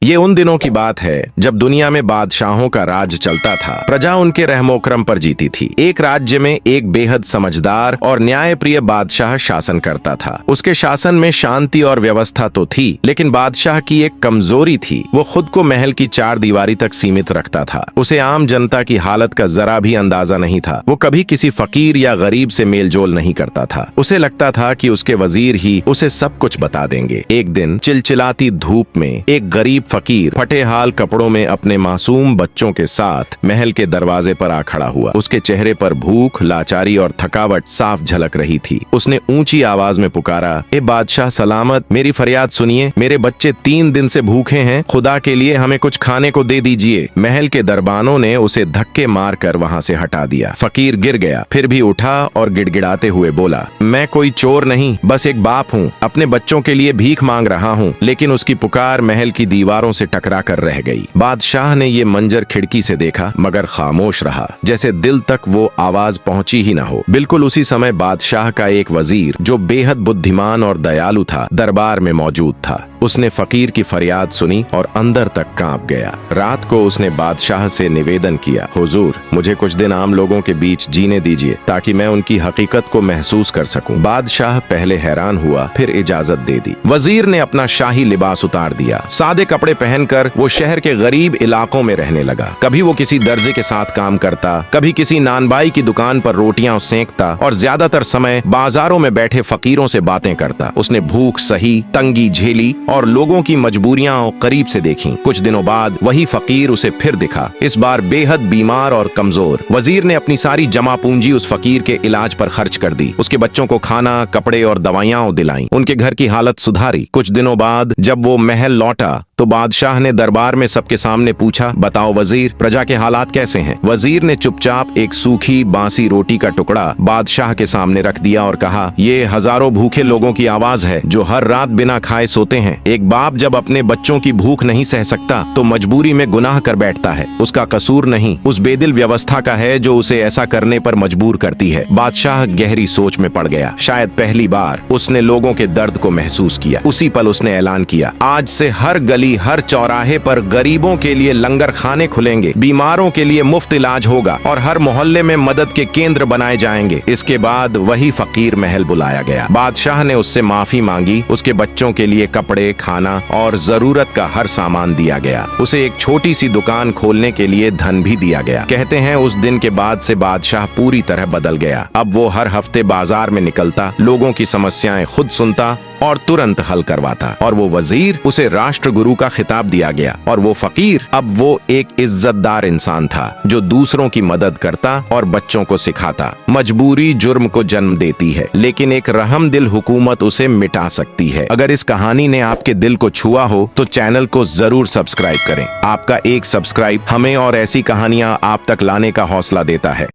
ये उन दिनों की बात है जब दुनिया में बादशाहों का राज चलता था। प्रजा उनके रहमोकरम पर जीती थी। एक राज्य में एक बेहद समझदार और न्यायप्रिय बादशाह शासन करता था। उसके शासन में शांति और व्यवस्था तो थी, लेकिन बादशाह की एक कमजोरी थी। वो खुद को महल की चार दीवारी तक सीमित रखता था। उसे आम जनता की हालत का जरा भी अंदाजा नहीं था। वो कभी किसी फकीर या गरीब से मेलजोल नहीं करता था। उसे लगता था कि उसके वजीर ही उसे सब कुछ बता देंगे। एक दिन चिलचिलाती धूप में एक गरीब फकीर फटे हाल कपड़ों में अपने मासूम बच्चों के साथ महल के दरवाजे पर आ खड़ा हुआ। उसके चेहरे पर भूख, लाचारी और थकावट साफ झलक रही थी। उसने ऊंची आवाज में पुकारा, ए बादशाह सलामत, मेरी फरियाद सुनिए। मेरे बच्चे 3 दिन से भूखे हैं। खुदा के लिए हमें कुछ खाने को दे दीजिए। महल के दरबानों ने उसे धक्के मारकर वहां से हटा दिया। फकीर गिर गया, फिर भी उठा और गिड़गिड़ाते हुए बोला, मैं कोई चोर नहीं, बस एक बाप हूँ। अपने बच्चों के लिए भीख मांग रहा हूँ। लेकिन उसकी पुकार महल की दीवारों से टकरा कर रह गई। बादशाह ने ये मंजर खिड़की से देखा, मगर खामोश रहा, जैसे दिल तक वो आवाज पहुंची ही ना हो। बिल्कुल उसी समय बादशाह का एक वजीर, जो बेहद बुद्धिमान और दयालु था, दरबार में मौजूद था। उसने फकीर की फरियाद सुनी और अंदर तक कांप गया। रात को उसने बादशाह से निवेदन किया, हुजूर, मुझे कुछ दिन आम लोगों के बीच जीने दीजिए, ताकि मैं उनकी हकीकत को महसूस कर सकूं। बादशाह पहले हैरान हुआ, फिर इजाजत दे दी। वजीर ने अपना शाही लिबास उतार दिया। सादे कपड़े पहनकर वो शहर के गरीब इलाकों में रहने लगा। कभी वो किसी दर्जे के साथ काम करता, कभी किसी नानबाई की दुकान पर रोटियां सेंकता और ज्यादातर समय बाजारों में बैठे फकीरों से बातें करता। उसने भूख सही, तंगी झेली और लोगों की मजबूरियां करीब से देखी। कुछ दिनों बाद वही फकीर उसे फिर दिखा, इस बार बेहद बीमार और कमजोर। वजीर ने अपनी सारी जमा पूंजी उस फकीर के इलाज पर खर्च कर दी। उसके बच्चों को खाना, कपड़े और दवाइयां दिलाई। उनके घर की हालत सुधारी। कुछ दिनों बाद जब वो महल लौटा तो बादशाह ने दरबार में सबके सामने पूछा, बताओ वजीर, प्रजा के हालात कैसे हैं? वजीर ने चुपचाप एक सूखी बासी रोटी का टुकड़ा बादशाह के सामने रख दिया और कहा, ये हजारों भूखे लोगों की आवाज है जो हर रात बिना खाए सोते हैं। एक बाप जब अपने बच्चों की भूख नहीं सह सकता तो मजबूरी में गुनाह कर बैठता है। उसका कसूर नहीं, उस बेदिल व्यवस्था का है जो उसे ऐसा करने पर मजबूर करती है। बादशाह गहरी सोच में पड़ गया। शायद पहली बार उसने लोगों के दर्द को महसूस किया। उसी पल उसने ऐलान किया, आज से हर गली, हर चौराहे पर गरीबों के लिए लंगर खाने खुलेंगे, बीमारों के लिए मुफ्त इलाज होगा और हर मोहल्ले में मदद के केंद्र बनाए जाएंगे। इसके बाद वही फकीर महल बुलाया गया। बादशाह ने उससे माफी मांगी। उसके बच्चों के लिए कपड़े, खाना और जरूरत का हर सामान दिया गया। उसे एक छोटी सी दुकान खोलने के लिए धन भी दिया गया। कहते हैं उस दिन के बाद से बादशाह पूरी तरह बदल गया। अब वो हर हफ्ते बाजार में निकलता, लोगों की समस्याएं खुद सुनता और तुरंत हल करवाता। और वो वजीर, उसे राष्ट्रगुरु का खिताब दिया गया। और वो फकीर, अब वो एक इज्जतदार इंसान था जो दूसरों की मदद करता और बच्चों को सिखाता। मजबूरी जुर्म को जन्म देती है, लेकिन एक रहमदिल हुकूमत उसे मिटा सकती है। अगर इस कहानी ने आपके दिल को छुआ हो तो चैनल को जरूर सब्सक्राइब करें। आपका एक सब्सक्राइब हमें और ऐसी कहानियां आप तक लाने का हौसला देता है।